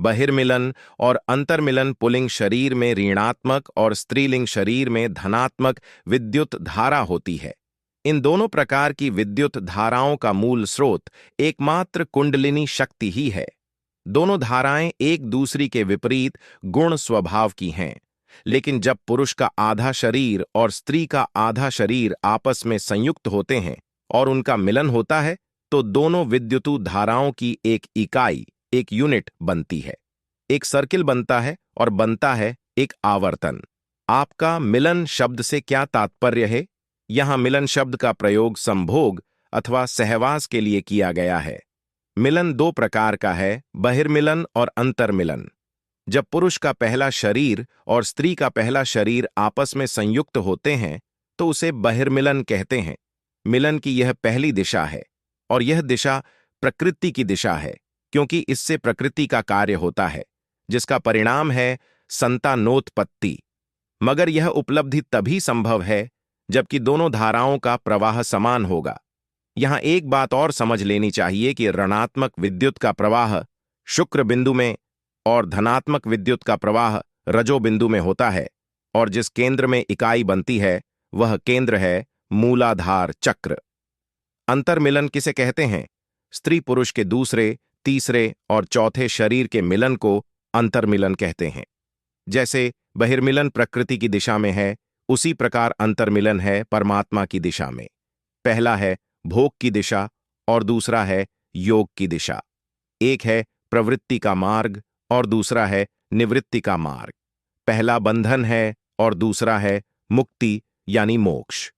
बहिर्मिलन और अंतर्मिलन पुल्लिंग शरीर में ऋणात्मक और स्त्रीलिंग शरीर में धनात्मक विद्युत धारा होती है। इन दोनों प्रकार की विद्युत धाराओं का मूल स्रोत एकमात्र कुंडलिनी शक्ति ही है। दोनों धाराएं एक दूसरी के विपरीत गुण स्वभाव की हैं, लेकिन जब पुरुष का आधा शरीर और स्त्री का आधा शरीर आपस में संयुक्त होते हैं और उनका मिलन होता है, तो दोनों विद्युतु धाराओं की एक इकाई, एक यूनिट बनती है। एक सर्किल बनता है और बनता है एक आवर्तन। आपका मिलन शब्द से क्या तात्पर्य है? यहां मिलन शब्द का प्रयोग संभोग अथवा सहवास के लिए किया गया है। मिलन दो प्रकार का है, बहिर्मिलन और अंतर्मिलन। जब पुरुष का पहला शरीर और स्त्री का पहला शरीर आपस में संयुक्त होते हैं तो उसे बहिर्मिलन कहते हैं। मिलन की यह पहली दिशा है और यह दिशा प्रकृति की दिशा है, क्योंकि इससे प्रकृति का कार्य होता है, जिसका परिणाम है संतानोत्पत्ति। मगर यह उपलब्धि तभी संभव है जबकि दोनों धाराओं का प्रवाह समान होगा। यहां एक बात और समझ लेनी चाहिए कि ऋणात्मक विद्युत का प्रवाह शुक्र बिंदु में और धनात्मक विद्युत का प्रवाह रजो बिंदु में होता है, और जिस केंद्र में इकाई बनती है वह केंद्र है मूलाधार चक्र। अंतर्मिलन किसे कहते हैं? स्त्री पुरुष के दूसरे, तीसरे और चौथे शरीर के मिलन को अंतर्मिलन कहते हैं। जैसे बहिर्मिलन प्रकृति की दिशा में है, उसी प्रकार अंतर्मिलन है परमात्मा की दिशा में। पहला है भोग की दिशा और दूसरा है योग की दिशा। एक है प्रवृत्ति का मार्ग और दूसरा है निवृत्ति का मार्ग। पहला बंधन है और दूसरा है मुक्ति यानी मोक्ष।